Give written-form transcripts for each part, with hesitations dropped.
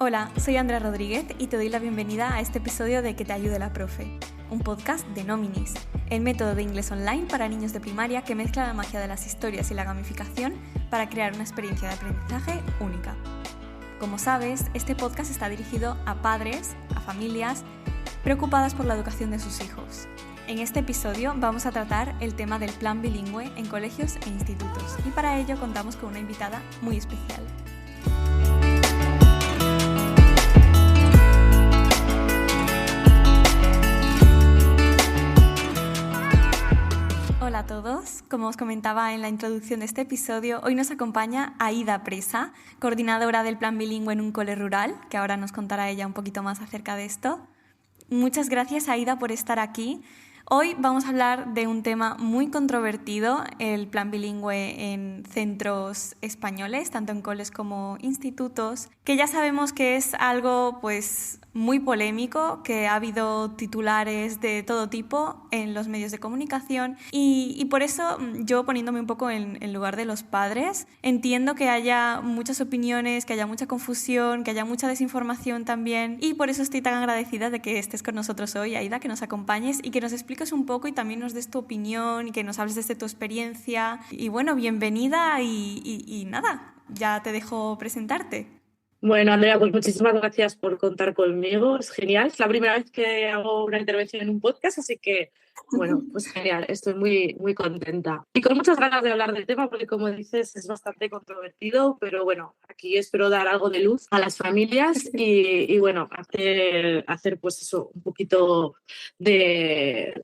Hola, soy Andrea Rodríguez y te doy la bienvenida a este episodio de Que te ayude la profe, un podcast de Nominis, el método de inglés online para niños de primaria que mezcla la magia de las historias y la gamificación para crear una experiencia de aprendizaje única. Como sabes, este podcast está dirigido a padres, a familias preocupadas por la educación de sus hijos. En este episodio vamos a tratar el tema del plan bilingüe en colegios e institutos y para ello contamos con una invitada muy especial. Hola a todos, como os comentaba en la introducción de este episodio, hoy nos acompaña Aida Presa, coordinadora del plan bilingüe en un cole rural, que ahora nos contará ella un poquito más acerca de esto. Muchas gracias, Aida, por estar aquí. Hoy vamos a hablar de un tema muy controvertido, el plan bilingüe en centros españoles, tanto en coles como institutos, que ya sabemos que es algo muy polémico, que ha habido titulares de todo tipo en los medios de comunicación y por eso yo, poniéndome un poco en lugar de los padres, entiendo que haya muchas opiniones, que haya mucha confusión, que haya mucha desinformación también, y por eso estoy tan agradecida de que estés con nosotros hoy, Aida, que nos acompañes y que nos expliques un poco y también nos des tu opinión y que nos hables desde tu experiencia. Y bueno, bienvenida y nada, ya te dejo presentarte. Bueno, Andrea, pues muchísimas gracias por contar conmigo. Es genial. Es la primera vez que hago una intervención en un podcast, así que, bueno, pues genial. Estoy muy, muy contenta. Y con muchas ganas de hablar del tema, porque como dices, es bastante controvertido, pero bueno, aquí espero dar algo de luz a las familias y bueno, hacer pues eso, un poquito de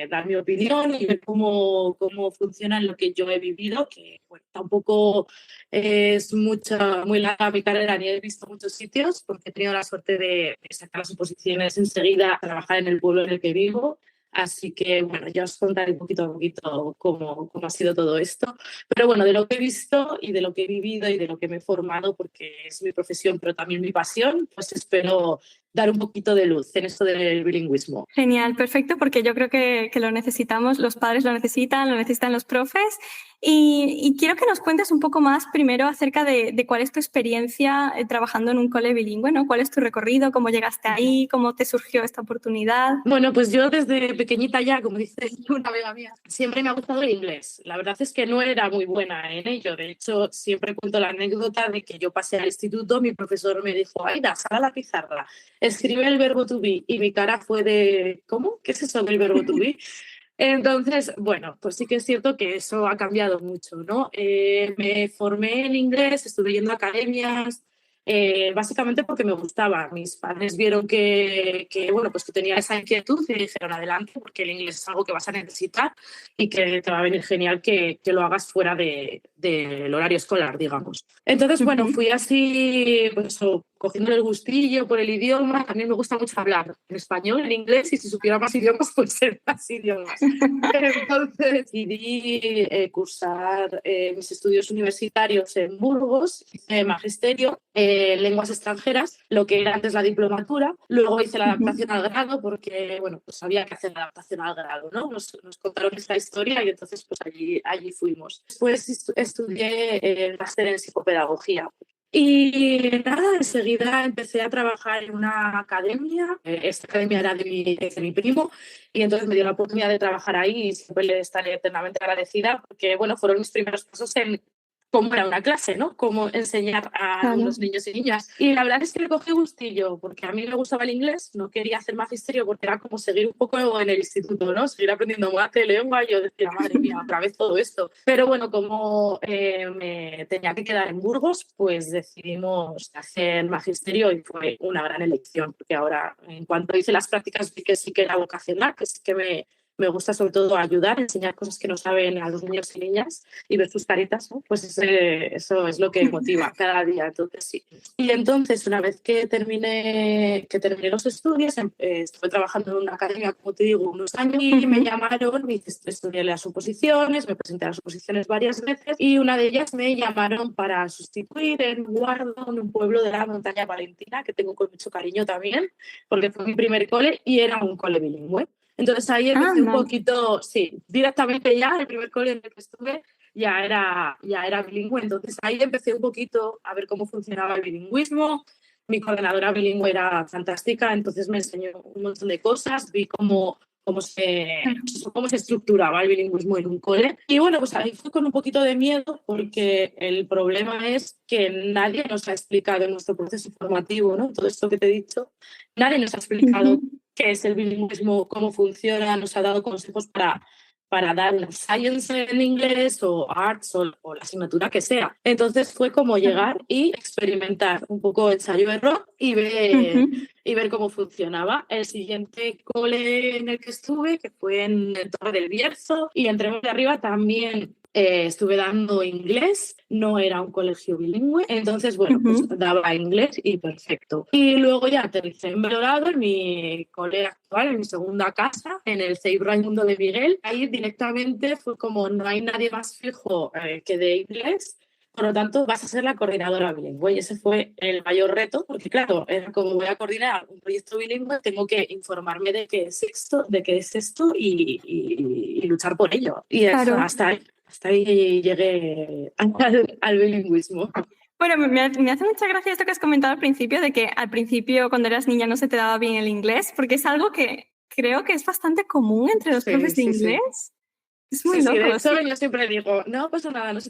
dar mi opinión y ver cómo funciona lo que yo he vivido, que bueno, tampoco es muy larga mi carrera ni he visto muchos sitios porque he tenido la suerte de sacar las oposiciones enseguida a trabajar en el pueblo en el que vivo. Así que, bueno, ya os contaré poquito a poquito cómo ha sido todo esto. Pero bueno, de lo que he visto y de lo que he vivido y de lo que me he formado, porque es mi profesión, pero también mi pasión, pues espero dar un poquito de luz en esto del bilingüismo. Genial, perfecto, porque yo creo que lo necesitamos, los padres lo necesitan los profes. Y quiero que nos cuentes un poco más primero acerca de cuál es tu experiencia trabajando en un cole bilingüe, ¿no? ¿Cuál es tu recorrido? ¿Cómo llegaste ahí? ¿Cómo te surgió esta oportunidad? Bueno, pues yo desde pequeñita ya, como dice una amiga mía, siempre me ha gustado el inglés. La verdad es que no era muy buena en ello. De hecho, siempre cuento la anécdota de que yo pasé al instituto, mi profesor me dijo, Aida, sal a la pizarra, escribe el verbo to be. Y mi cara fue de, ¿cómo? ¿Qué es eso del verbo to be? Entonces, bueno, pues sí que es cierto que eso ha cambiado mucho, ¿no? Me formé en inglés, estuve yendo a academias, básicamente porque me gustaba. Mis padres vieron bueno, pues que tenía esa inquietud y dijeron adelante, porque el inglés es algo que vas a necesitar y que te va a venir genial que lo hagas fuera del horario escolar, digamos. Entonces, bueno, fui así, pues cogiendo el gustillo por el idioma. También me gusta mucho hablar en español, en inglés, y si supiera más idiomas, pues en más idiomas. Entonces decidí cursar mis estudios universitarios en Burgos, hice magisterio, lenguas extranjeras, lo que era antes la diplomatura. Luego hice la adaptación al grado porque, bueno, pues había que hacer la adaptación al grado, ¿no? Nos contaron esta historia y entonces pues allí fuimos. Después estudié el máster en psicopedagogía. Y nada, enseguida empecé a trabajar en una academia. Esta academia era de mi primo y entonces me dio la oportunidad de trabajar ahí y siempre le estaré eternamente agradecida porque, bueno, fueron mis primeros pasos en cómo era una clase, ¿no? Cómo enseñar a los niños y niñas. Y la verdad es que le cogí gustillo, porque a mí me gustaba el inglés, no quería hacer magisterio porque era como seguir un poco en el instituto, ¿no? Seguir aprendiendo mate, lengua, y yo decía, madre mía, otra vez todo esto. Pero bueno, como me tenía que quedar en Burgos, pues decidimos hacer magisterio y fue una gran elección, porque ahora, en cuanto hice las prácticas, vi que sí que era vocacional, que sí que me gusta sobre todo ayudar, enseñar cosas que no saben a los niños y niñas y ver sus caritas, ¿no? Pues eso es lo que motiva cada día. Entonces, sí. Y entonces, una vez que terminé los estudios, estuve trabajando en una academia, como te digo, unos años y me llamaron, estudié las oposiciones, me presenté a las oposiciones varias veces y una de ellas me llamaron para sustituir en Guardo, en un pueblo de la montaña palentina, que tengo con mucho cariño también, porque fue mi primer cole y era un cole bilingüe. Entonces ahí empecé un poquito, sí, directamente ya, el primer cole en el que estuve ya era bilingüe. Entonces ahí empecé un poquito a ver cómo funcionaba el bilingüismo, Mi coordinadora bilingüe era fantástica, entonces me enseñó un montón de cosas, vi cómo se estructuraba el bilingüismo en un cole. Y bueno, pues ahí fue con un poquito de miedo porque el problema es que nadie nos ha explicado en nuestro proceso formativo, ¿no? Todo esto que te he dicho, nadie nos ha explicado qué es el bilingüismo, cómo funciona, nos ha dado consejos para dar una science en inglés o arts o la asignatura que sea. Entonces fue como llegar y experimentar un poco ensayo-error y ver cómo funcionaba. El siguiente cole en el que estuve, que fue en el Torre del Bierzo, y entre de arriba también estuve dando inglés, no era un colegio bilingüe, entonces, bueno, pues daba inglés y perfecto. Y luego ya aterricé en Belorado, en mi cole actual, en mi segunda casa, en el CEIP Raimundo de Miguel. Ahí directamente fue como, no hay nadie más fijo que de inglés, por lo tanto, vas a ser la coordinadora bilingüe. Y ese fue el mayor reto, porque claro, era como voy a coordinar un proyecto bilingüe, tengo que informarme de qué es esto y luchar por ello. Y Claro. hasta ahí llegué al bilingüismo. Bueno, me hace mucha gracia esto que has comentado al principio, de que al principio cuando eras niña no se te daba bien el inglés, porque es algo que creo que es bastante común entre los profes de inglés. Es muy loco. De hecho, yo siempre digo, no pasa nada, no es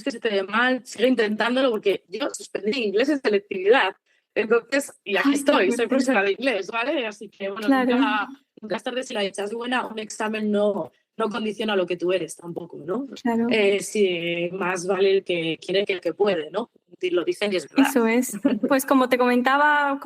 que se te dé mal, sigue intentándolo, porque yo suspendí inglés en selectividad. Entonces, y aquí estoy, soy profesora de inglés, ¿vale? Así que, bueno, nunca es tarde si la echas buena, un examen no condiciona lo que tú eres tampoco, ¿no? Claro. Sí, más vale el que quiere que el que puede, ¿no? Lo dicen y es verdad. Eso es. Pues como comentaba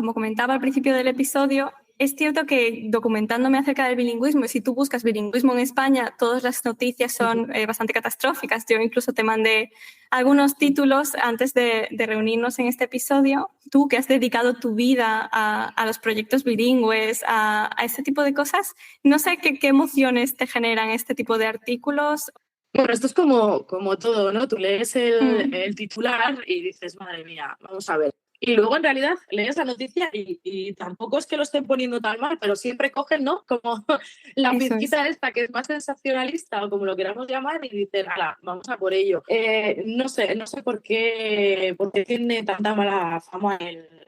al principio del episodio, es cierto que documentándome acerca del bilingüismo, y si tú buscas bilingüismo en España, todas las noticias son bastante catastróficas. Yo incluso te mandé algunos títulos antes de reunirnos en este episodio. Tú que has dedicado tu vida a los proyectos bilingües, a este tipo de cosas, no sé qué emociones te generan este tipo de artículos. Bueno, esto es como todo, ¿no? Tú lees el titular y dices, madre mía, vamos a ver. Y luego, en realidad, lees la noticia y tampoco es que lo estén poniendo tan mal, pero siempre cogen, ¿no? Como la pizquita esta que es más sensacionalista o como lo queramos llamar y dicen, ala, vamos a por ello. No sé por qué tiene tanta mala fama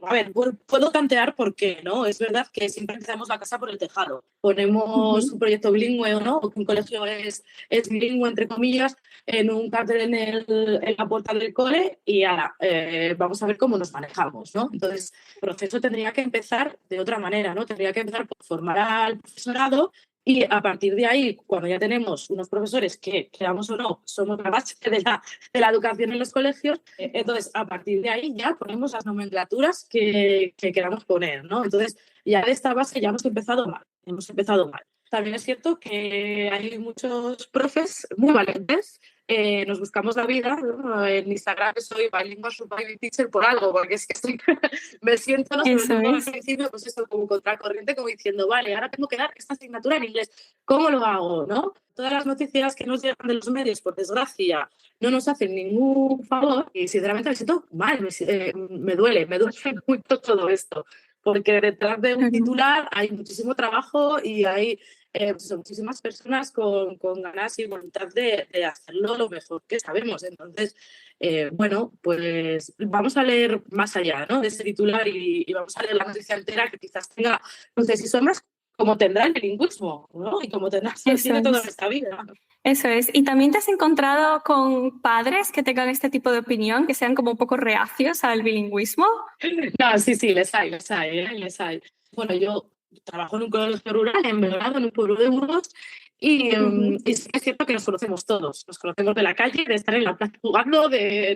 A ver, puedo tantear por qué, ¿no? Es verdad que siempre empezamos la casa por el tejado. Ponemos un proyecto bilingüe o no, o que un colegio es bilingüe, entre comillas, en un cartel en la puerta del cole y ahora vamos a ver cómo nos manejamos, ¿no? Entonces, el proceso tendría que empezar de otra manera, ¿no? Tendría que empezar por formar al profesorado y a partir de ahí, cuando ya tenemos unos profesores que, queramos o no, somos la base de la educación en los colegios, entonces a partir de ahí ya ponemos las nomenclaturas que queramos poner, ¿no? Entonces, ya de esta base ya hemos empezado mal. También es cierto que hay muchos profes muy valientes. Nos buscamos la vida, ¿no? En Instagram soy bilingual surviving teacher por algo, porque es que me siento, ¿no? Sobre todo al principio, pues esto como contracorriente, como diciendo, vale, ahora tengo que dar esta asignatura en inglés, ¿cómo lo hago, no? Todas las noticias que nos llegan de los medios, por desgracia, no nos hacen ningún favor y sinceramente me siento mal, me duele mucho todo esto, porque detrás de un titular hay muchísimo trabajo y hay son muchísimas personas con ganas y voluntad de hacerlo lo mejor que sabemos. Entonces, bueno, pues vamos a leer más allá, ¿no? De ese titular y vamos a leer la noticia entera que quizás tenga, no sé si son más como tendrá el bilingüismo, ¿no? Y como tendrá tiene toda esta vida. Eso es. ¿Y también te has encontrado con padres que tengan este tipo de opinión, que sean como un poco reacios al bilingüismo? No, sí, les hay. Bueno, yo trabajo en un colegio rural, en Belgrado, en un pueblo de Burgos, y sí que es cierto que nos conocemos todos. Nos conocemos de la calle, de estar en la plaza jugando, de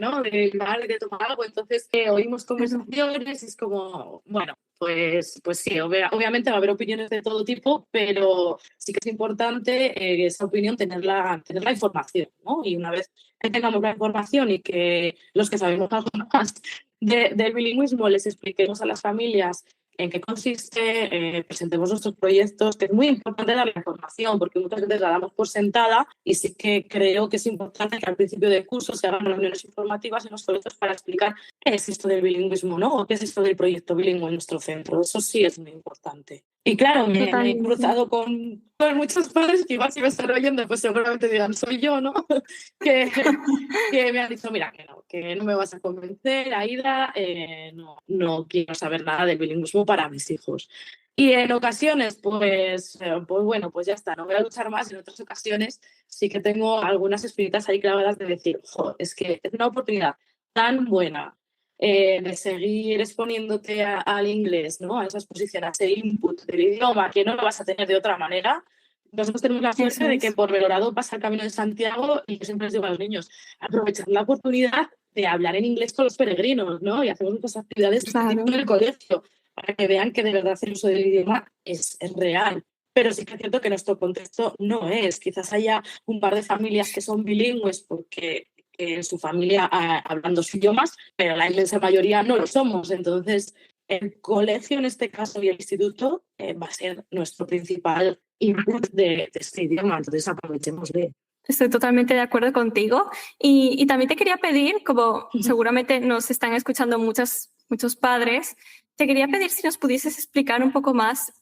tomar algo. Entonces, oímos conversaciones y es como, bueno, pues sí, obviamente va a haber opiniones de todo tipo, pero sí que es importante esa opinión tener la información, ¿no? Y una vez que tengamos la información y que los que sabemos algo más del bilingüismo les expliquemos a las familias en qué consiste, presentemos nuestros proyectos, que es muy importante dar la información porque muchas veces la damos por sentada y sí que creo que es importante que al principio del curso se hagan reuniones informativas en los colegios para explicar qué es esto del bilingüismo, ¿no? O qué es esto del proyecto bilingüe en nuestro centro. Eso sí es muy importante. Y claro, me he Totalmente. cruzado con muchos padres que igual si me están oyendo, pues seguramente dirán, soy yo, ¿no? que, que me han dicho, mira, que no me vas a convencer, Aida, no quiero saber nada del bilingüismo para mis hijos. Y en ocasiones, pues bueno, pues ya está, no voy a luchar más. En otras ocasiones sí que tengo algunas espinitas ahí clavadas de decir, "Jo, es que es una oportunidad tan buena de seguir exponiéndote al inglés, ¿no? A esa exposición, a ese input del idioma que no lo vas a tener de otra manera". Nosotros tenemos la Eso suerte de que es. por Belorado pasa el Camino de Santiago y yo siempre les digo a los niños, aprovechar la oportunidad de hablar en inglés con los peregrinos, ¿no? Y hacemos muchas actividades de este tipo Claro. en el colegio para que vean que de verdad el uso del idioma es real. Pero sí que es cierto que nuestro contexto no es. Quizás haya un par de familias que son bilingües porque en su familia hablan dos idiomas, pero la inmensa mayoría no lo somos. Entonces, el colegio en este caso y el instituto va a ser nuestro principal input de este idioma. Entonces, aprovechemos de... Estoy totalmente de acuerdo contigo. Y también te quería pedir, como seguramente nos están escuchando muchos padres, te quería pedir si nos pudieses explicar un poco más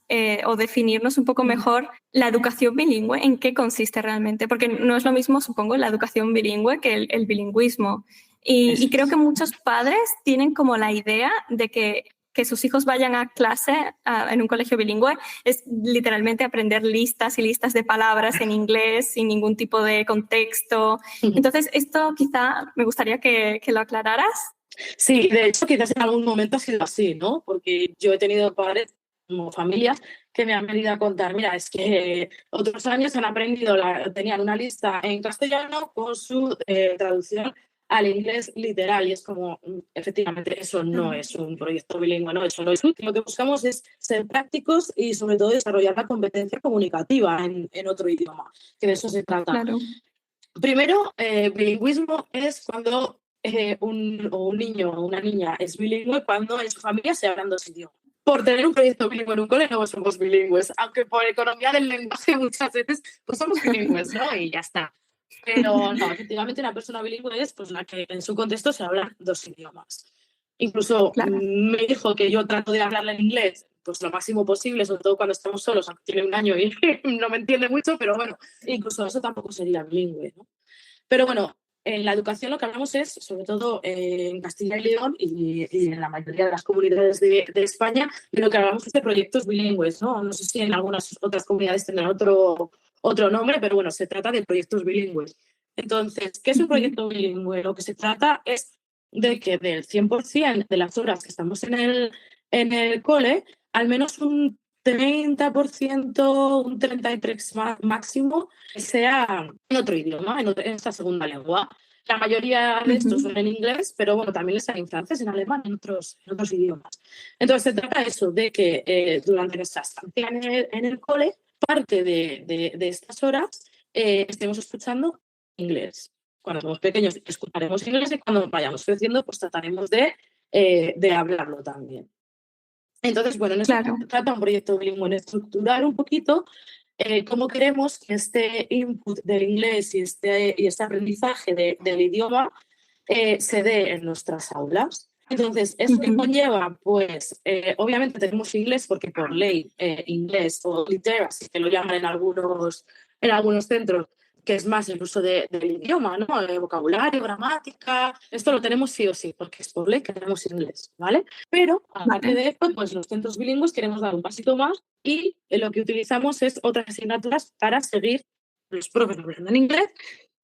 o definirnos un poco mejor la educación bilingüe, en qué consiste realmente, porque no es lo mismo, supongo, la educación bilingüe que el bilingüismo. Y creo que muchos padres tienen como la idea de que sus hijos vayan a clase en un colegio bilingüe es literalmente aprender listas y listas de palabras en inglés sin ningún tipo de contexto. Entonces, esto quizá me gustaría que lo aclararas. Sí, de hecho, quizás en algún momento ha sido así, ¿no? Porque yo he tenido padres como familias que me han venido a contar, mira, es que otros años han aprendido, tenían una lista en castellano con su traducción al inglés literal y es como, efectivamente, eso no es un proyecto bilingüe, no, eso no es útil. Lo que buscamos es ser prácticos y sobre todo desarrollar la competencia comunicativa en otro idioma, que de eso se trata. Claro, Primero, bilingüismo es cuando un niño o una niña es bilingüe cuando en su familia se hablan dos idiomas. Por tener un proyecto bilingüe en un cole no somos bilingües, aunque por economía del lenguaje muchas veces pues somos bilingües, ¿no? Y ya está. Pero no, efectivamente una persona bilingüe es pues, la que en su contexto se hablan dos idiomas. Incluso claro, me dijo que yo trato de hablarle en inglés pues lo máximo posible, sobre todo cuando estamos solos, aunque tiene un año y no me entiende mucho, pero bueno, incluso eso tampoco sería bilingüe, ¿no? Pero bueno, en la educación lo que hablamos es, sobre todo en Castilla y León y en la mayoría de las comunidades de España, de lo que hablamos es de proyectos bilingües, ¿no? No sé si en algunas otras comunidades tendrán otro nombre, pero bueno, se trata de proyectos bilingües. Entonces, ¿qué es un proyecto bilingüe? Lo que se trata es de que del 100% de las horas que estamos en el cole, al menos un 30%, un 33% máximo, sea en otro idioma, en esta segunda lengua. La mayoría de estos son en inglés, pero bueno, también les hay en francés, en alemán, en otros idiomas. Entonces, se trata de eso, de que durante nuestra estancia en el cole, parte de estas horas estemos escuchando inglés. Cuando somos pequeños escucharemos inglés y cuando vayamos creciendo, pues trataremos de hablarlo también. Entonces, bueno, en eso claro. trata un proyecto bilingüe, en estructurar un poquito cómo queremos que este input del inglés y este aprendizaje del idioma se dé en nuestras aulas. Entonces, ¿eso que conlleva? Pues obviamente tenemos inglés porque por ley inglés o literacy, que lo llaman en algunos centros, que es más el uso del idioma, ¿no? Vocabulario, gramática, esto lo tenemos sí o sí, porque es por ley que tenemos inglés, ¿vale? Pero aparte Vale. de esto, pues los centros bilingües queremos dar un pasito más y lo que utilizamos es otras asignaturas para seguir los profes hablando en inglés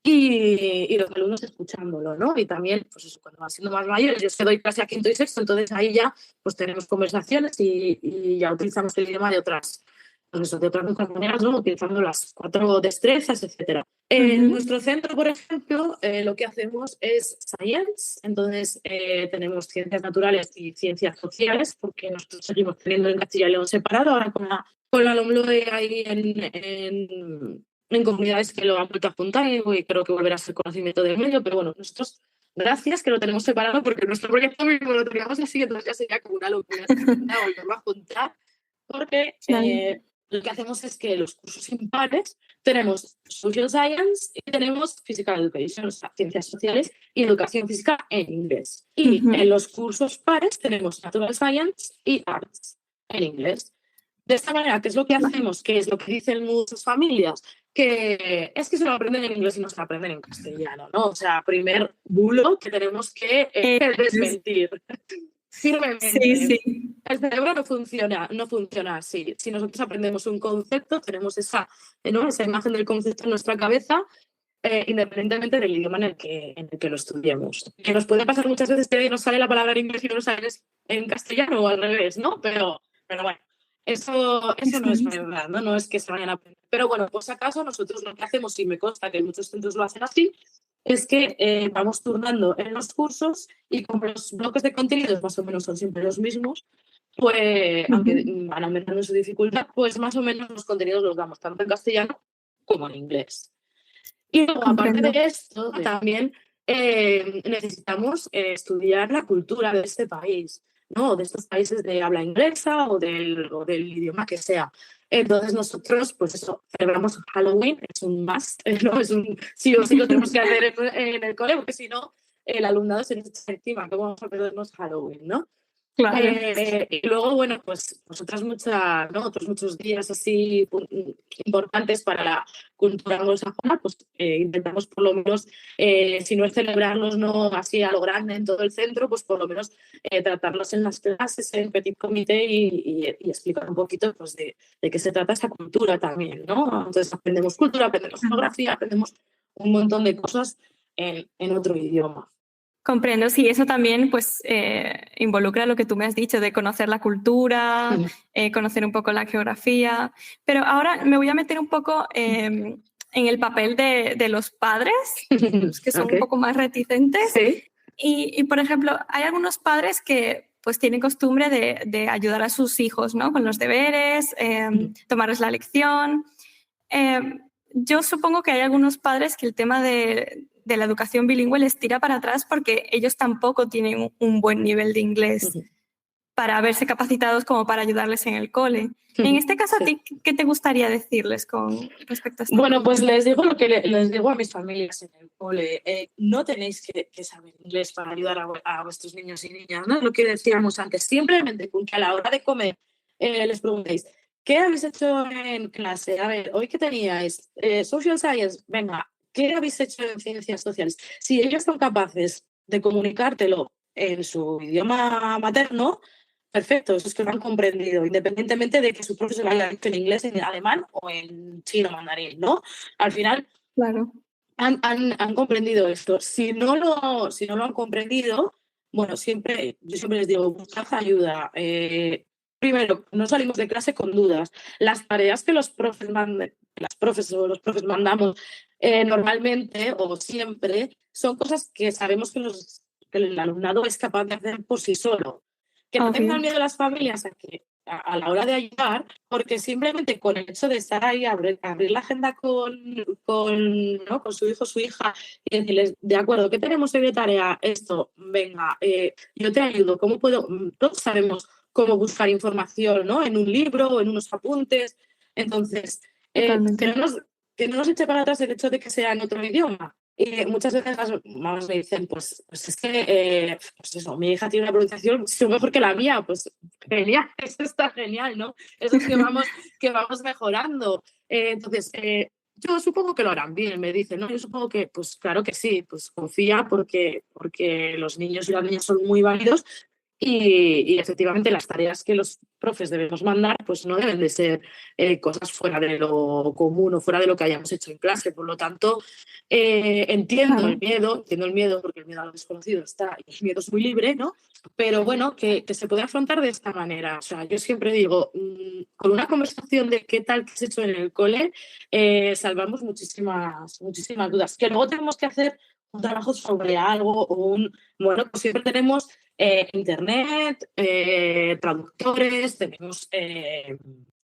y los alumnos escuchándolo, ¿no? Y también, pues eso, cuando van siendo más mayores, yo es que doy clase a quinto y sexto, entonces ahí ya pues tenemos conversaciones y ya utilizamos el idioma de otras muchas maneras, ¿no? Utilizando las 4 destrezas, etcétera. En nuestro centro, por ejemplo, lo que hacemos es science, entonces tenemos ciencias naturales y ciencias sociales, porque nosotros seguimos teniendo en Castilla y León separado, ahora con la LOMLOE ahí en comunidades que lo han vuelto a juntar y creo que volverá a ser conocimiento del medio, pero bueno, nosotros, gracias que lo tenemos separado porque nuestro proyecto mismo lo teníamos así, entonces ya sería como una locura volverlo a juntar, porque Claro. lo que hacemos es que los cursos impares tenemos Social Science y tenemos Physical Education, o sea, ciencias sociales y educación física en inglés. Y en los cursos pares tenemos Natural Science y Arts en inglés. De esta manera, ¿qué es lo que hacemos? ¿Qué es lo que dicen muchas familias? Que es que se lo aprenden en inglés y no se lo aprenden en castellano, ¿no? O sea, primer bulo que tenemos que desmentir Sí, firmemente. sí. El cerebro no funciona así. Si nosotros aprendemos un concepto, tenemos ¿no? esa imagen del concepto en nuestra cabeza, independientemente del idioma en el que lo estudiemos. Que nos puede pasar muchas veces que nos sale la palabra en inglés y no nos sale en castellano o al revés, ¿no? Pero bueno, eso no es verdad, ¿no? No es que se vayan a aprender. Pero bueno, pues acaso nosotros lo que hacemos, y me consta que muchos centros lo hacen así, es que vamos turnando en los cursos y como los bloques de contenidos más o menos son siempre los mismos, pues aunque van aumentando su dificultad, pues más o menos los contenidos los damos tanto en castellano como en inglés. Y luego, aparte Comprendo. de esto, también necesitamos estudiar la cultura de este país, ¿no? De estos países de habla inglesa o del idioma que sea. Entonces nosotros, pues eso, celebramos Halloween, es un must, ¿no? Es un sí o sí lo tenemos que hacer en el cole, porque si no, el alumnado se nos echa encima, ¿cómo vamos a perdernos Halloween, no? Claro. Y luego, bueno, pues otros muchos días así importantes para la cultura anglosajona, pues intentamos por lo menos, si no es celebrarlos no así a lo grande en todo el centro, pues por lo menos tratarlos en las clases, en petit comité y explicar un poquito pues, de qué se trata esa cultura también, ¿no? Entonces aprendemos cultura, aprendemos geografía, aprendemos un montón de cosas en otro idioma. Comprendo, sí, eso también pues involucra lo que tú me has dicho de conocer la cultura, conocer un poco la geografía, pero ahora me voy a meter un poco en el papel de los padres, pues, que son un Ok. poco más reticentes Sí. y, por ejemplo, hay algunos padres que pues tienen costumbre de ayudar a sus hijos, ¿no? Con los deberes, tomarles la lección. Eh, yo supongo que hay algunos padres que el tema de la educación bilingüe les tira para atrás porque ellos tampoco tienen un buen nivel de inglés para verse capacitados como para ayudarles en el cole. En este caso, ¿a Sí. ti qué te gustaría decirles con respecto a este Bueno, punto? pues les digo lo que les digo a mis familias en el cole. No tenéis que saber inglés para ayudar a vuestros niños y niñas, ¿no? Lo que decíamos antes, simplemente con que a la hora de comer les preguntéis, ¿qué habéis hecho en clase? A ver, ¿hoy qué teníais? Social Science, venga, ¿qué habéis hecho en ciencias sociales? Si ellos son capaces de comunicártelo en su idioma materno, perfecto, eso es que lo han comprendido, independientemente de que su profesor haya dicho en inglés, en alemán o en chino mandarín, ¿no? Al final Claro. han comprendido esto. Si no lo han comprendido, bueno, yo siempre les digo, buscad ayuda. Primero, no salimos de clase con dudas. Las tareas que las profes o los profes mandamos normalmente o siempre son cosas que sabemos que el alumnado es capaz de hacer por sí solo. Que no Obvio. tengan miedo las familias a la hora de ayudar, porque simplemente con el hecho de estar ahí, abrir la agenda ¿no? con su hijo o su hija y decirles, de acuerdo, ¿qué tenemos hoy de tarea? Esto, venga, yo te ayudo, ¿cómo puedo? Todos sabemos cómo buscar información, ¿no? En un libro o en unos apuntes. Entonces, Totalmente. que no nos eche para atrás el hecho de que sea en otro idioma. Y muchas veces las mamás me dicen, pues es que pues eso, mi hija tiene una pronunciación mucho mejor que la mía, pues genial, eso está genial, ¿no? Eso es que vamos mejorando. Entonces, yo supongo que lo harán bien, me dicen, ¿no? Yo supongo que, pues claro que sí, pues confía porque los niños y las niñas son muy válidos y efectivamente las tareas que los profes debemos mandar pues no deben de ser cosas fuera de lo común o fuera de lo que hayamos hecho en clase. Por lo tanto, Claro. entiendo el miedo porque el miedo a lo desconocido está y el miedo es muy libre, ¿no? Pero bueno, que se puede afrontar de esta manera. O sea, yo siempre digo, con una conversación de qué tal que has hecho en el cole, salvamos muchísimas dudas. Que luego tenemos que hacer un trabajo sobre algo bueno, pues siempre tenemos internet, traductores, tenemos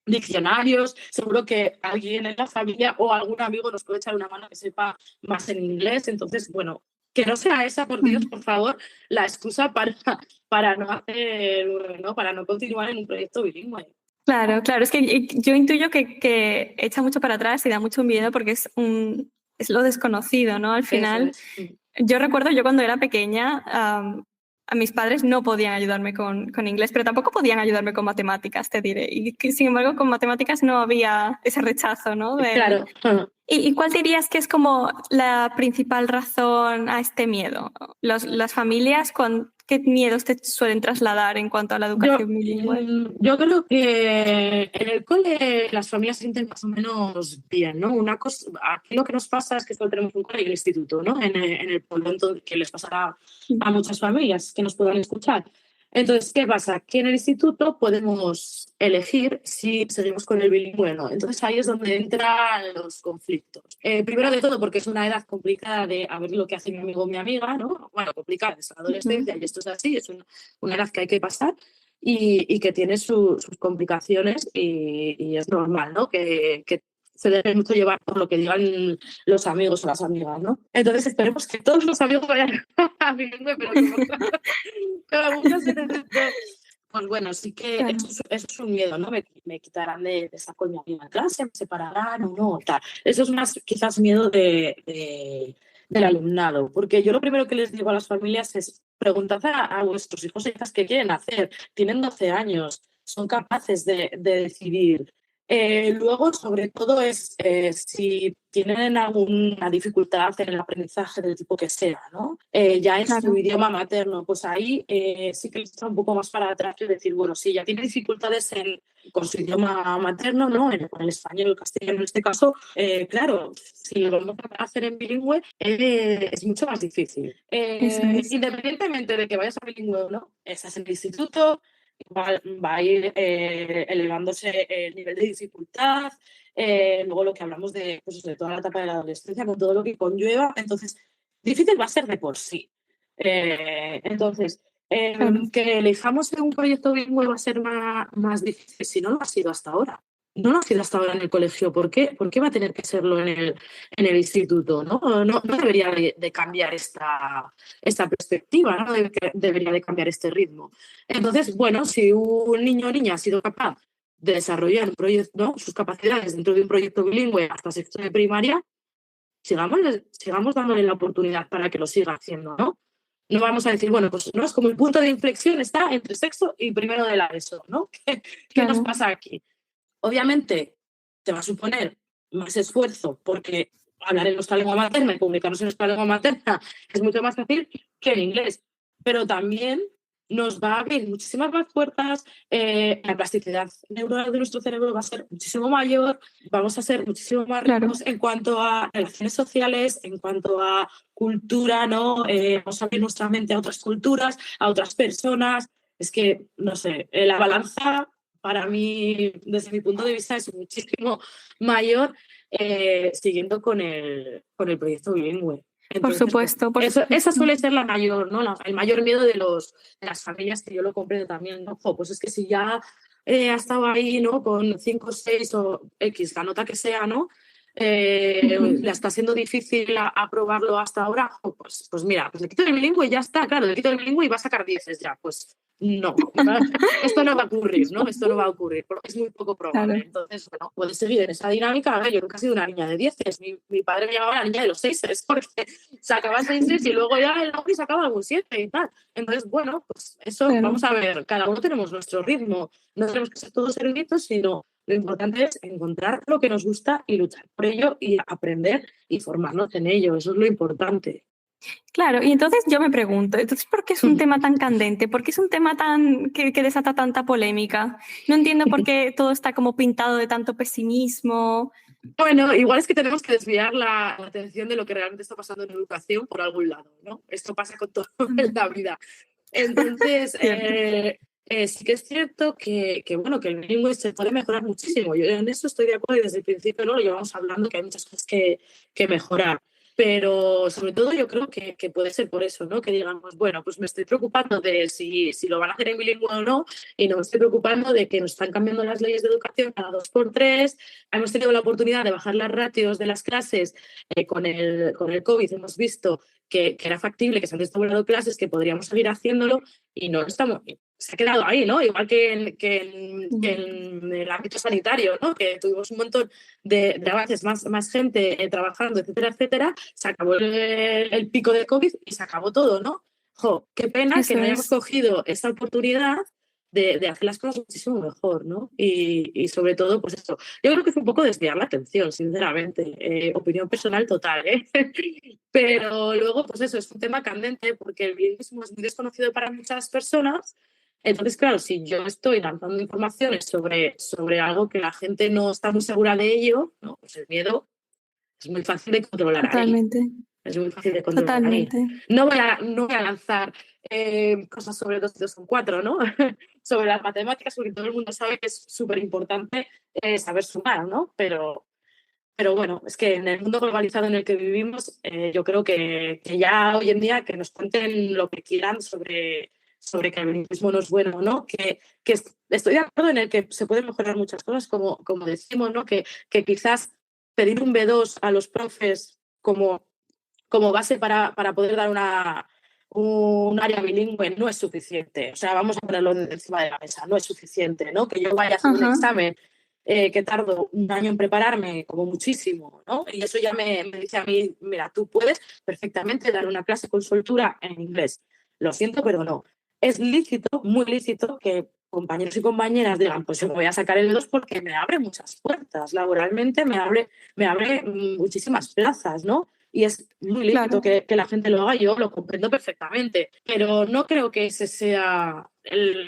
diccionarios. Seguro que alguien en la familia o algún amigo nos puede echar una mano que sepa más en inglés. Entonces, bueno, que no sea esa, por Dios, por favor, la excusa para no hacer, ¿no? Para no continuar en un proyecto bilingüe. Claro, claro. Es que yo intuyo que echa mucho para atrás y da mucho miedo porque es lo desconocido, ¿no? Al Eso final, es. yo recuerdo yo cuando era pequeña, a mis padres no podían ayudarme con inglés, pero tampoco podían ayudarme con matemáticas, te diré. Y que, sin embargo, con matemáticas no había ese rechazo, ¿no? Claro. ¿Y cuál dirías que es como la principal razón a este miedo? Las familias, ¿qué miedos te suelen trasladar en cuanto a la educación bilingüe? Yo creo que en el cole las familias se sienten más o menos bien, ¿no? Una cosa, aquí lo que nos pasa es que solo tenemos un cole y el instituto, ¿no? En el pueblo, entonces, que les pasará a muchas familias que nos puedan escuchar. Entonces, ¿qué pasa? Que en el instituto podemos elegir si seguimos con el bilingüe o no. Entonces, ahí es donde entran los conflictos. Primero de todo, porque es una edad complicada de a ver lo que hace mi amigo o mi amiga, ¿no? Bueno, complicada, es la adolescencia y esto es así, es una edad que hay que pasar y que tiene sus complicaciones y es normal, ¿no? Que se debe mucho llevar por lo que digan los amigos o las amigas, ¿no? Entonces esperemos que todos los amigos vayan a bilingüe, pero como cada uno se necesita. Pues bueno, sí que Claro. eso es un miedo, ¿no? Me quitarán de esa coña en clase, me separarán o no, tal. Eso es más quizás miedo del alumnado, porque yo lo primero que les digo a las familias es preguntad a vuestros hijos e hijas qué quieren hacer. Tienen 12 años, son capaces de decidir. Luego, sobre todo, es si tienen alguna dificultad en el aprendizaje del tipo que sea, ¿no? Ya en su Claro. idioma materno, pues ahí sí que está un poco más para atrás y decir, bueno, sí, ya tiene dificultades con su idioma materno, ¿no? Con el español, el castellano en este caso, claro, si lo vamos a hacer en bilingüe, es mucho más difícil. Eso es. Independientemente de que vayas a bilingüe o no, estás en el instituto, va a ir elevándose el nivel de dificultad, luego lo que hablamos pues, de toda la etapa de la adolescencia, con todo lo que conlleva, entonces difícil va a ser de por sí. Entonces, Claro. que elijamos un proyecto bilingüe va a ser más difícil si no lo ha sido hasta ahora. No lo ha sido hasta ahora en el colegio. ¿Por qué? ¿Por qué va a tener que serlo en el instituto? No debería de cambiar esta perspectiva, no debería de cambiar este ritmo. Entonces, bueno, si un niño o niña ha sido capaz de desarrollar un proyecto, ¿no? Sus capacidades dentro de un proyecto bilingüe hasta sexto de primaria, sigamos dándole la oportunidad para que lo siga haciendo, ¿no? No vamos a decir, bueno, pues no es como el punto de inflexión está entre sexto y primero de la ESO, ¿no? ¿Qué nos Claro. pasa aquí? Obviamente te va a suponer más esfuerzo porque hablar en nuestra lengua materna y comunicarnos en nuestra lengua materna es mucho más fácil que en inglés, pero también nos va a abrir muchísimas más puertas, la plasticidad neuronal de nuestro cerebro va a ser muchísimo mayor, vamos a ser muchísimo más Claro. ricos en cuanto a relaciones sociales, en cuanto a cultura, ¿no? Vamos a abrir nuestra mente a otras culturas, a otras personas. Es que, no sé, la balanza para mí, desde mi punto de vista, es muchísimo mayor siguiendo con el proyecto bilingüe. Por Entonces, bueno, supuesto, por esa supuesto. suele ser la mayor, ¿no? El mayor miedo de las familias, que yo lo comprendo también, ¿no? Pues es que si ya ha estado ahí, ¿no? Con 5, 6 o X, la nota que sea, ¿no? Le está siendo difícil aprobarlo hasta ahora, pues mira, pues le quito el bilingüe y ya está, claro, le quito el bilingüe y va a sacar 10 ya, pues no, esto no va a ocurrir, ¿no? Esto no va a ocurrir, es muy poco probable. Claro. Entonces, bueno, puedes seguir en esa dinámica. A ver, yo nunca he sido una niña de 10, mi padre me llamaba la niña de los 6, porque sacaba 6 y luego ya el hombre sacaba algún 7 y tal. Entonces, bueno, pues eso, Claro. vamos a ver, cada uno tenemos nuestro ritmo, no tenemos que ser todos eruditos, sino lo importante es encontrar lo que nos gusta y luchar por ello y aprender y formarnos en ello, eso es lo importante. Claro, y entonces yo me pregunto, entonces, ¿por qué es un tema tan candente? ¿Por qué es un tema que desata tanta polémica? No entiendo por qué todo está como pintado de tanto pesimismo. Bueno, igual es que tenemos que desviar la atención de lo que realmente está pasando en educación por algún lado, ¿no? Esto pasa con todo en la vida. Entonces, Cierto. sí que es cierto bueno, que el bilingüe se puede mejorar muchísimo. Yo en eso estoy de acuerdo y desde el principio no lo llevamos hablando, que hay muchas cosas que mejorar. Pero sobre todo yo creo que puede ser por eso, ¿no? Que digamos, bueno, pues me estoy preocupando de si lo van a hacer en bilingüe o no, y no me estoy preocupando de que nos están cambiando las leyes de educación cada 2 por 3. Hemos tenido la oportunidad de bajar las ratios de las clases con el COVID. Hemos visto que era factible, que se han restaurado clases, que podríamos seguir haciéndolo y no estamos. Se ha quedado ahí, ¿no? Igual que en el ámbito sanitario, ¿no? Que tuvimos un montón de avances, más gente trabajando, etcétera, etcétera. Se acabó el pico de COVID y se acabó todo, ¿no? jo, qué pena que Eso no hayamos es. cogido esta oportunidad de hacer las cosas muchísimo mejor, ¿no? Y sobre todo, pues eso, yo creo que es un poco desviar la atención, sinceramente, opinión personal total, ¿eh? Pero luego, pues eso, es un tema candente porque el bilingüismo es muy desconocido para muchas personas. Entonces, claro, si yo estoy lanzando informaciones sobre algo que la gente no está muy segura de ello, ¿no? Pues el miedo es muy fácil de controlar ahí. Totalmente, Es muy fácil de controlar ahí. totalmente. No voy a lanzar cosas sobre 2 y 2 son 4, ¿no? Sobre las matemáticas, porque todo el mundo sabe que es súper importante saber sumar, ¿no? Pero bueno, es que en el mundo globalizado en el que vivimos, yo creo que ya hoy en día que nos cuenten lo que quieran sobre que el bilingüismo no es bueno, ¿no? Que estoy de acuerdo en el que se pueden mejorar muchas cosas, como decimos, ¿no? Que quizás pedir un B2 a los profes como base para poder dar un área bilingüe no es suficiente. O sea, vamos a ponerlo encima de la mesa, no es suficiente, ¿no? Que yo vaya a hacer un Ajá. examen que tardo un año en prepararme, como muchísimo, ¿no? Y eso ya me dice a mí, mira, tú puedes perfectamente dar una clase con soltura en inglés. Lo siento, pero no. Es lícito, muy lícito, que compañeros y compañeras digan, pues yo me voy a sacar el B2 porque me abre muchas puertas, laboralmente me abre muchísimas plazas, ¿no? Y es muy lícito Claro. que la gente lo haga, yo lo comprendo perfectamente, pero no creo que ese sea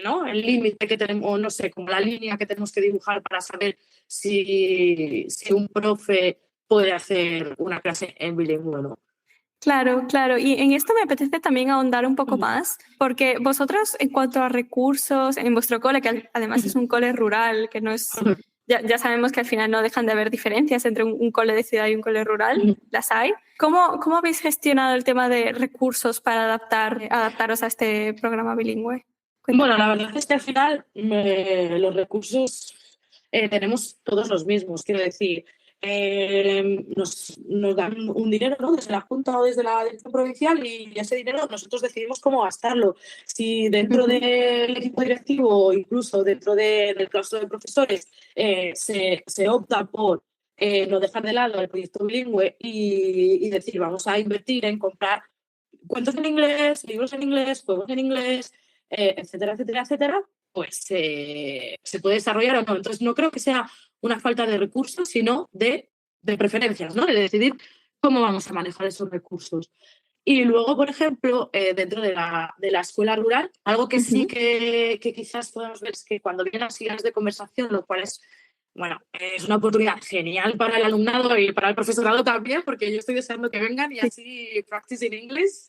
¿no? el límite que tenemos, o no sé, como la línea que tenemos que dibujar para saber si un profe puede hacer una clase en bilingüe o no. Claro, claro. Y en esto me apetece también ahondar un poco más, porque vosotros, en cuanto a recursos, en vuestro cole, que además es un cole rural, que no es, ya sabemos que al final no dejan de haber diferencias entre un cole de ciudad y un cole rural, las hay. ¿Cómo habéis gestionado el tema de recursos para adaptaros a este programa bilingüe? Cuéntame. Bueno, la verdad es que al final los recursos tenemos todos los mismos, quiero decir, nos dan un dinero, ¿no? Desde la Junta o desde la dirección provincial y ese dinero nosotros decidimos cómo gastarlo. Si dentro Ujú. del equipo directivo o incluso dentro del claustro de profesores se opta por no dejar de lado el proyecto bilingüe y decir vamos a invertir en comprar cuentos en inglés, libros en inglés, juegos en inglés, etcétera, etcétera, etcétera, pues se puede desarrollar o no. Entonces, no creo que sea una falta de recursos, sino de preferencias, ¿no? De decidir cómo vamos a manejar esos recursos. Y luego, por ejemplo, dentro de la escuela rural, algo que sí Ujú. que quizás podemos ver es que cuando vienen las sillas de conversación, lo cual es, bueno, es una oportunidad genial para el alumnado y para el profesorado también, porque yo estoy deseando que vengan y Sí. así practice in English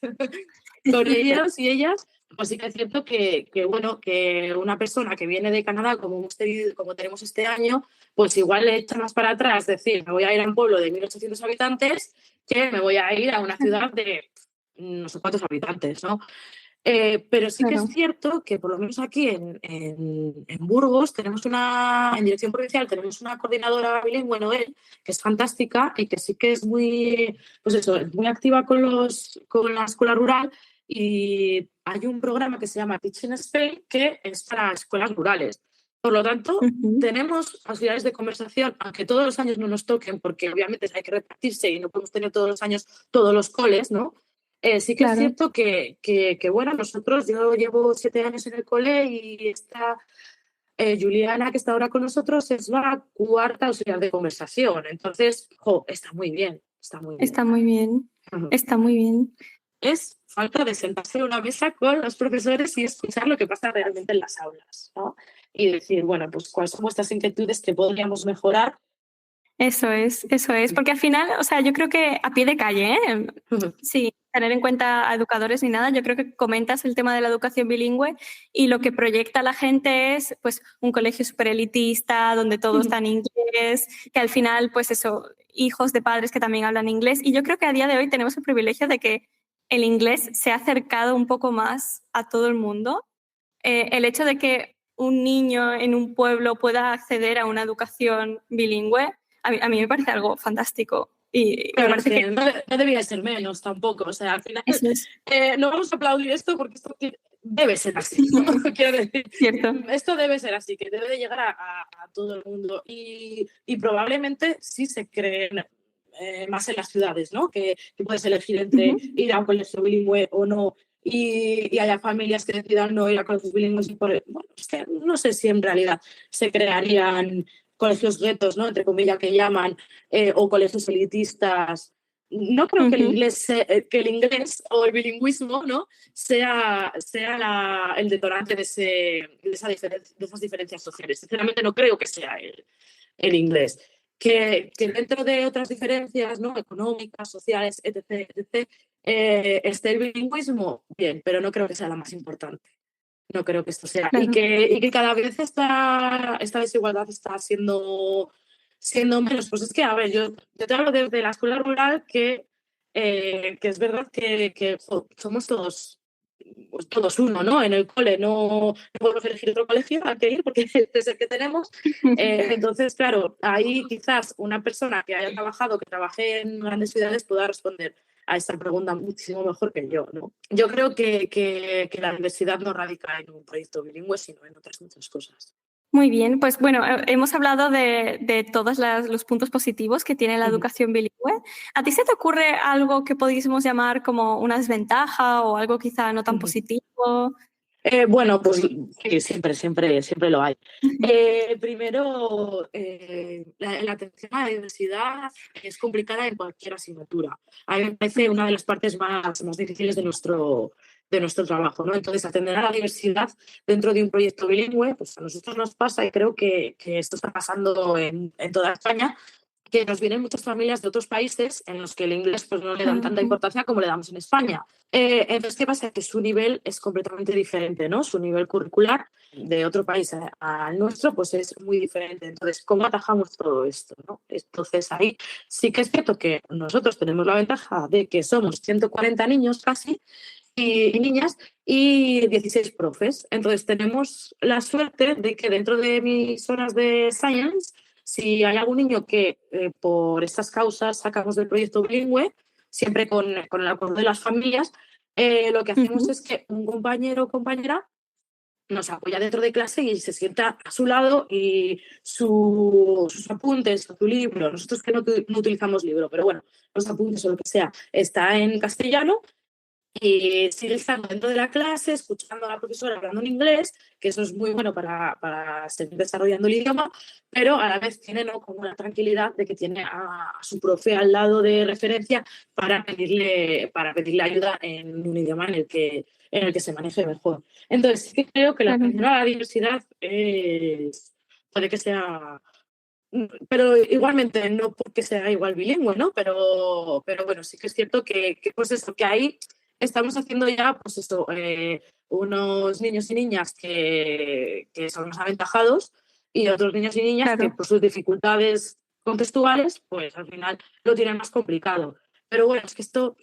con ellos y ellas. Pues sí que es cierto bueno, que una persona que viene de Canadá, como tenemos este año, pues igual le echa más para atrás, decir, me voy a ir a un pueblo de 1.800 habitantes que me voy a ir a una ciudad de no sé cuántos habitantes, ¿no? Pero sí que es Claro. cierto que por lo menos aquí en Burgos en dirección provincial tenemos una coordinadora bilingüe, Noel, que es fantástica y que sí que es muy, pues eso, es muy activa con la escuela rural y hay un programa que se llama Teaching Spain que es para escuelas rurales. Por lo tanto, Ujú. tenemos facilidades de conversación, aunque todos los años no nos toquen, porque obviamente hay que repartirse y no podemos tener todos los años todos los coles, ¿no? Sí que es Claro. cierto que, bueno, yo llevo 7 años en el cole y esta Juliana, que está ahora con nosotros, es la cuarta auxiliar de conversación. Entonces, está muy bien, está muy bien. Está muy bien. Ujú. Está muy bien. Es falta de sentarse en una mesa con los profesores y escuchar lo que pasa realmente en las aulas, ¿no? Y decir, bueno, pues cuáles son vuestras inquietudes que podríamos mejorar. Eso es, porque al final, o sea, yo creo que a pie de calle, ¿eh? Ujú, Sin tener en cuenta a educadores ni nada, yo creo que comentas el tema de la educación bilingüe y lo que proyecta la gente es pues un colegio súper elitista, donde todo ujú. está en inglés, que al final, pues eso, hijos de padres que también hablan inglés. Y yo creo que a día de hoy tenemos el privilegio de que el inglés se ha acercado un poco más a todo el mundo. El hecho de que un niño en un pueblo pueda acceder a una educación bilingüe, a mí me parece algo fantástico. Y me Pero es parece que que no debía ser menos tampoco. O sea, al final eso es no vamos a aplaudir esto porque debe ser así, ¿no? Quiero decir, cierto. esto debe ser así, que debe de llegar a todo el mundo. Y probablemente sí se creen más en las ciudades, ¿no? Que puedes elegir entre Ujú. ir a un colegio bilingüe o no y haya familias que decidan no ir a colegios bilingües. Bueno, es que no sé si en realidad se crearían colegios guetos, ¿no? Entre comillas, que llaman, o colegios elitistas. No creo que Ujú. que el inglés o el bilingüismo, ¿no? sea el detonante de esas diferencias sociales. Sinceramente no creo que sea el inglés. Que dentro de otras diferencias, ¿no? Económicas, sociales, etc., etc., esté el bilingüismo, bien, pero no creo que sea la más importante. No creo que esto sea. Claro. Y que cada vez esta desigualdad está siendo menos. Pues es que, a ver, yo te hablo desde la escuela rural que es verdad que somos todos, pues todos uno, ¿no? En el cole no podemos elegir otro colegio al que ir porque este es el que tenemos. Entonces, claro, ahí quizás una persona que haya trabajado, que trabaje en grandes ciudades, pueda responder a esta pregunta muchísimo mejor que yo, ¿no? Yo creo que la diversidad no radica en un proyecto bilingüe, sino en otras muchas cosas. Muy bien, pues bueno, hemos hablado de todos los puntos positivos que tiene la Ujú. educación bilingüe. ¿A ti se te ocurre algo que pudiésemos llamar como una desventaja o algo quizá no tan Ujú. positivo? Bueno, pues sí, siempre lo hay. Primero, la atención a la diversidad es complicada en cualquier asignatura. A mí me parece una de las partes más difíciles de nuestro trabajo, ¿no? Entonces, atender a la diversidad dentro de un proyecto bilingüe, pues a nosotros nos pasa y creo que esto está pasando en toda España, que nos vienen muchas familias de otros países en los que el inglés pues, no le dan tanta Ujú. importancia como le damos en España. Entonces, ¿qué pasa? Que su nivel es completamente diferente, ¿no? Su nivel curricular de otro país al nuestro pues es muy diferente. Entonces, ¿cómo atajamos todo esto, no? Entonces, ahí sí que es cierto que nosotros tenemos la ventaja de que somos 140 niños casi y niñas y 16 profes. Entonces, tenemos la suerte de que dentro de mis horas de Science, si hay algún niño que por estas causas sacamos del proyecto bilingüe, siempre con el acuerdo de las familias, lo que hacemos Ujú. es que un compañero o compañera nos apoya dentro de clase y se sienta a su lado y sus apuntes, su libro, nosotros que no utilizamos libro, pero bueno, los apuntes o lo que sea, está en castellano y sigue estando dentro de la clase, escuchando a la profesora hablando en inglés, que eso es muy bueno para seguir desarrollando el idioma, pero a la vez tiene, ¿no?, como una tranquilidad de que tiene a su profe al lado de referencia para pedirle ayuda en un idioma en el que se maneje mejor. Entonces, sí que creo que la Claro. atención a la diversidad puede que sea, pero igualmente no porque sea igual bilingüe, ¿no? Pero bueno, sí que es cierto pues eso, que ahí estamos haciendo ya, pues eso, unos niños y niñas que son más aventajados y otros niños y niñas que Claro. por sus dificultades contextuales, pues al final lo tienen más complicado. Pero bueno, es que esto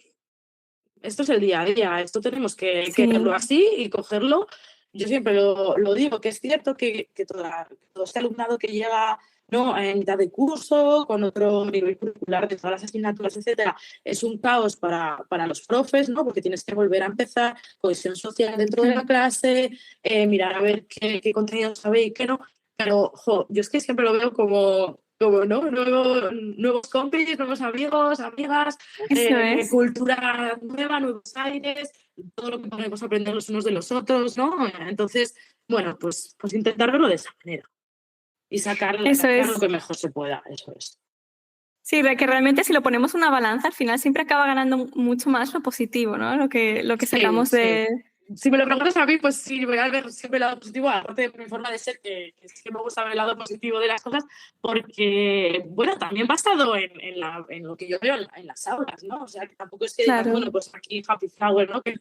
es el día a día, esto tenemos que Sí, verlo así y cogerlo. Yo siempre lo digo, que es cierto que todo este alumnado que llega, ¿no?, en mitad de curso, con otro nivel curricular de todas las asignaturas, etcétera, es un caos para los profes, ¿no?, porque tienes que volver a empezar, cohesión social dentro de la claro. clase, mirar a ver qué contenido sabe y qué no. Pero, jo, yo es que siempre lo veo como ¿no? Nuevos compis, nuevos amigos, amigas, Eso es. cultura nueva, nuevos aires, todo lo que podemos aprender los unos de los otros, ¿no? Entonces, bueno, pues intentar verlo de esa manera y Eso sacar lo es. que mejor se pueda, eso es. Sí, de que realmente si lo ponemos en una balanza, al final siempre acaba ganando mucho más lo positivo, ¿no? Lo que Sí, sacamos sí. de. Si me lo preguntas a mí, pues sí, voy a ver siempre el lado positivo, aparte de mi forma de ser, que sí que me gusta ver el lado positivo de las cosas, porque, bueno, también basado en lo que yo veo en las aulas, ¿no? O sea, que tampoco es que digas, Claro, bueno, pues aquí happy flower, ¿no? Que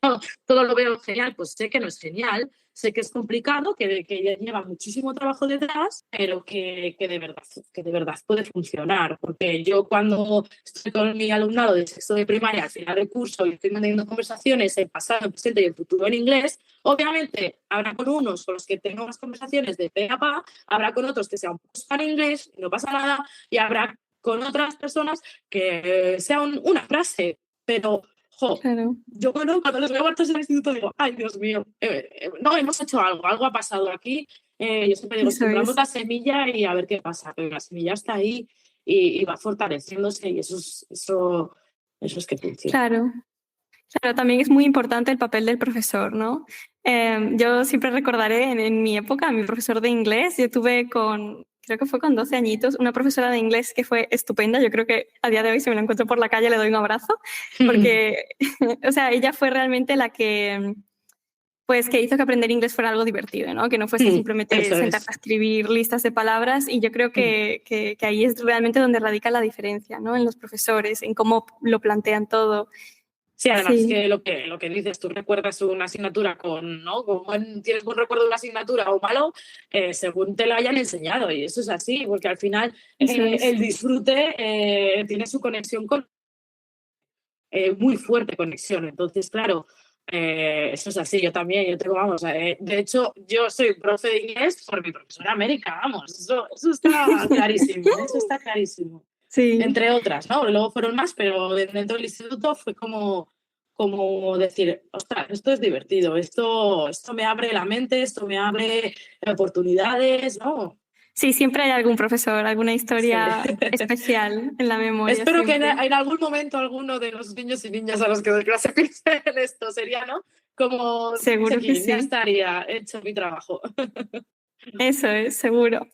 todo lo veo genial, pues sé que no es genial, sé que es complicado, que lleva muchísimo trabajo detrás, pero que de verdad puede funcionar, porque yo cuando estoy con mi alumnado de sexto de primaria al final del curso y estoy manteniendo conversaciones en pasado, el presente y el futuro en inglés, obviamente habrá con unos con los que tengo unas conversaciones de pe a pa, habrá con otros que sean un poco en inglés, no pasa nada, y habrá con otras personas que sea una frase, pero, jo, claro. yo cuando los veo hartos en el instituto digo, ay, Dios mío, no, hemos hecho algo ha pasado aquí. Yo siempre digo, Eso sembramos es. la semilla y a ver qué pasa, pero la semilla está ahí y va fortaleciéndose y eso es que funciona. Claro. Pero también es muy importante el papel del profesor, ¿no? Yo siempre recordaré en mi época, a mi profesor de inglés, yo tuve creo que fue con 12 añitos, una profesora de inglés que fue estupenda. Yo creo que a día de hoy, si me la encuentro por la calle, le doy un abrazo, porque, o sea, ella fue realmente la que, pues, que hizo que aprender inglés fuera algo divertido, ¿no? Que no fuese simplemente Eso sentarte es. a escribir listas de palabras. Y yo creo que ahí es realmente donde radica la diferencia, ¿no? En los profesores, en cómo lo plantean todo. Sí, además es Sí. que lo que dices, tú recuerdas una asignatura ¿no? Tienes un recuerdo de una asignatura o malo, según te lo hayan enseñado. Y eso es así, porque al final Eso es. el disfrute tiene su conexión con muy fuerte conexión. Entonces, claro, eso es así. Yo también, yo tengo, vamos, de hecho, yo soy profe de inglés por mi profesora América, vamos, eso está clarísimo, eso está clarísimo. Sí, Entre otras, ¿no? Luego fueron más, pero dentro del instituto fue como decir, ostras, esto es divertido, esto me abre la mente, esto me abre oportunidades, ¿no? sí, siempre hay algún profesor, alguna Sí. historia especial en la memoria, Espero que en, siempre. en algún momento alguno de los niños y niñas a los que doy clase en esto sería, ¿no? Como Seguro que check-in, ya sí. estaría hecho mi trabajo. Eso es, seguro.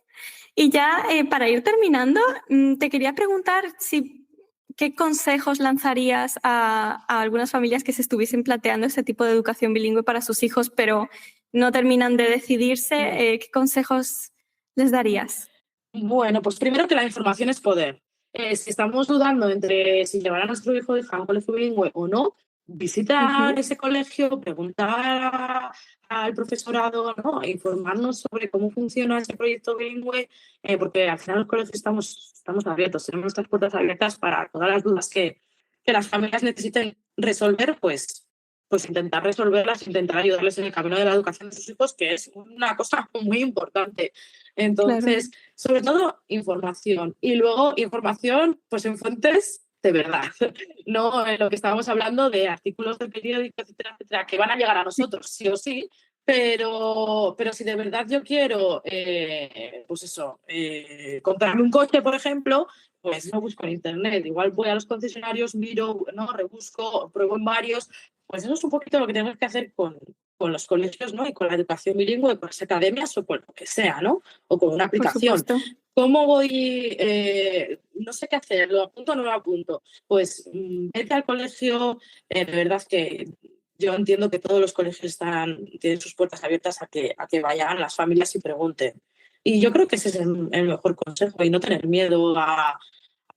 Y ya para ir terminando, te quería preguntar si qué consejos lanzarías a algunas familias que se estuviesen planteando este tipo de educación bilingüe para sus hijos, pero no terminan de decidirse. ¿Qué consejos les darías? Bueno, pues primero que la información es poder. Si estamos dudando entre si llevar a nuestro hijo o hija a un colegio bilingüe o no, visitar Ujú, ese colegio, preguntar al profesorado, ¿no? Informarnos sobre cómo funciona ese proyecto bilingüe, porque al final los colegios estamos abiertos, tenemos nuestras puertas abiertas para todas las dudas que las familias necesiten resolver, pues intentar resolverlas, intentar ayudarles en el camino de la educación de sus hijos, que es una cosa muy importante. claro, Entonces, sobre todo información y luego información pues en fuentes de verdad, no en lo que estábamos hablando de artículos de periódico, etcétera, etcétera, que van a llegar a nosotros sí o sí, pero si de verdad yo quiero, pues eso, comprarme un coche, por ejemplo, pues no busco en internet, igual voy a los concesionarios, miro, no, rebusco, pruebo en varios, pues eso es un poquito lo que tenemos que hacer con los colegios, ¿no? Y con la educación bilingüe, con las academias o con lo que sea, ¿no? O con una por aplicación. supuesto. ¿Cómo voy? No sé qué hacer, ¿lo apunto o no lo apunto? Pues vete al colegio, de verdad que yo entiendo que todos los colegios tienen sus puertas abiertas a que vayan las familias y pregunten. Y yo creo que ese es el mejor consejo y no tener miedo a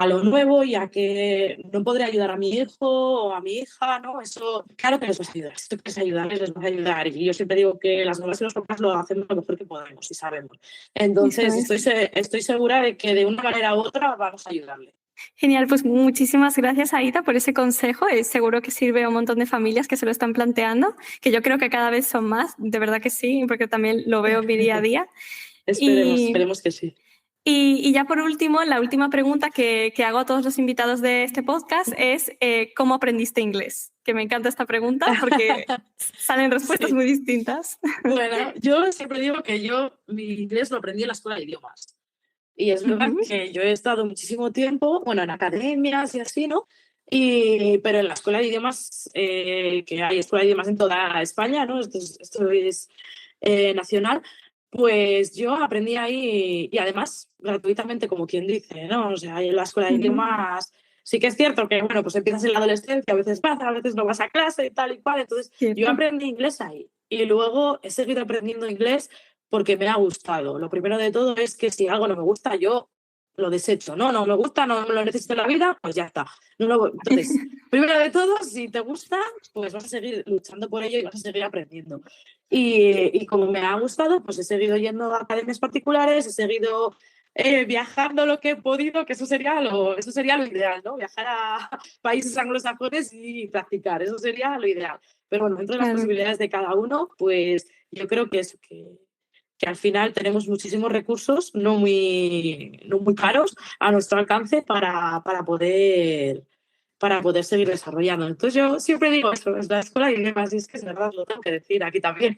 lo nuevo y a que no podré ayudar a mi hijo o a mi hija, ¿no? Eso, claro que les vas a ayudar. Si tú quieres ayudarles, les vas a ayudar. Y yo siempre digo que las mamás y los papás lo hacemos lo mejor que podemos y sabemos. Eso Entonces, es. estoy segura de que de una manera u otra vamos a ayudarle. Genial, pues muchísimas gracias, Aida, por ese consejo. Seguro que sirve a un montón de familias que se lo están planteando, que yo creo que cada vez son más, de verdad que sí, porque también lo veo mi día a día. Esperemos, Y, esperemos que sí. y ya por último, la última pregunta que hago a todos los invitados de este podcast es ¿cómo aprendiste inglés? Que me encanta esta pregunta porque salen respuestas Sí. muy distintas. Bueno, yo siempre digo que yo mi inglés lo aprendí en la escuela de idiomas. Y es verdad Ujú, que yo he estado muchísimo tiempo, bueno, en academias y así, ¿no? Pero en la escuela de idiomas, que hay escuela de idiomas en toda España, ¿no? Esto es nacional, pues yo aprendí ahí y además gratuitamente, como quien dice, ¿no? O sea, en la escuela de ujú, idiomas sí que es cierto que, bueno, pues empiezas en la adolescencia, a veces vas, a veces no vas a clase y tal y cual. Entonces, yo cierto, aprendí inglés ahí y luego he seguido aprendiendo inglés porque me ha gustado. Lo primero de todo es que si algo no me gusta, yo lo desecho. No, no me gusta, no lo necesito en la vida, pues ya está. Entonces, primero de todo, si te gusta, pues vas a seguir luchando por ello y vas a seguir aprendiendo. Y como me ha gustado, pues he seguido yendo a academias particulares, he seguido viajando lo que he podido, que eso sería lo ideal, ¿no? Viajar a países anglosajones y practicar, eso sería lo ideal. Pero bueno, dentro de las claro. posibilidades de cada uno, pues yo creo que eso, que al final tenemos muchísimos recursos no muy caros a nuestro alcance para poder seguir desarrollando. Entonces yo siempre digo eso, es la escuela de idiomas, y es que es verdad, lo tengo que decir aquí también.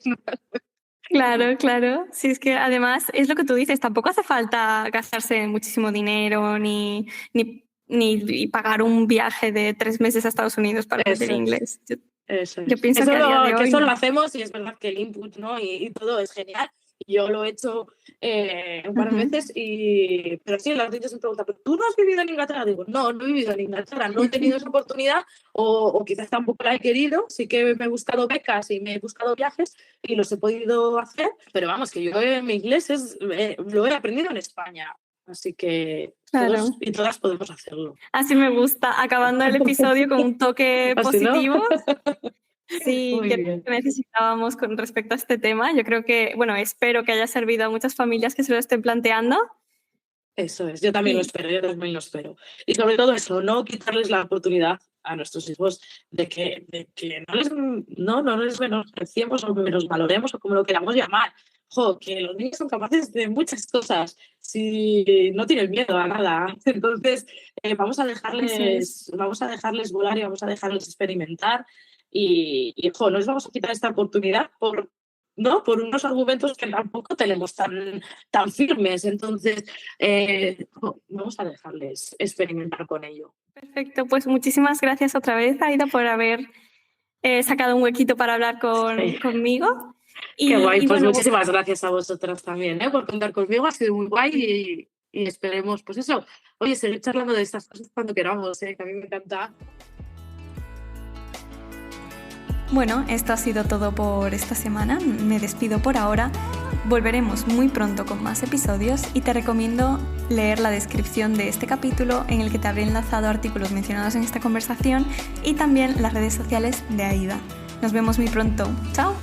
Claro, claro. Sí, es que además es lo que tú dices, tampoco hace falta gastarse muchísimo dinero ni pagar un viaje de 3 meses a Estados Unidos para aprender Eso es. inglés. Eso Yo es. pienso que a día de hoy Eso lo no. hacemos y es verdad que el input, ¿no? Y todo es genial. Yo lo he hecho un par de Ujú. veces, pero sí, la gente se pregunta, ¿pero tú no has vivido en Inglaterra? Digo, no, no he vivido en Inglaterra, no he tenido esa oportunidad o quizás tampoco la he querido. Sí que me he buscado becas y me he buscado viajes y los he podido hacer, pero vamos, que yo mi inglés lo he aprendido en España. Así que Claro. todos y todas podemos hacerlo. Así me gusta, acabando el episodio con un toque Así, ¿no? positivo. Sí, Muy que bien. necesitábamos con respecto a este tema. Yo creo que, bueno, espero que haya servido a muchas familias que se lo estén planteando. Eso es, yo también lo Y espero, yo también lo espero. Y sobre todo eso, no quitarles la oportunidad a nuestros hijos de que no les menospreciemos o menos valoremos o como lo queramos llamar. Jo, que los niños son capaces de muchas cosas si no tienen miedo a nada. Entonces, vamos a eso es. dejarles volar y vamos a dejarles experimentar jo, no les vamos a quitar esta oportunidad por unos argumentos que tampoco tenemos tan firmes. Entonces, vamos a dejarles experimentar con ello. Perfecto, pues muchísimas gracias otra vez, Aida, por haber sacado un huequito para hablar Sí, conmigo. qué guay. Y Pues bueno, muchísimas gracias a vosotras también, por contar conmigo. Ha sido muy guay y esperemos, pues eso, oye, seguir charlando de estas cosas cuando queramos, que a mí me encanta. bueno, esto ha sido todo por esta semana. Me despido por ahora. Volveremos muy pronto con más episodios y te recomiendo leer la descripción de este capítulo en el que te habré enlazado artículos mencionados en esta conversación y también las redes sociales de Aida. Nos vemos muy pronto. ¡Chao!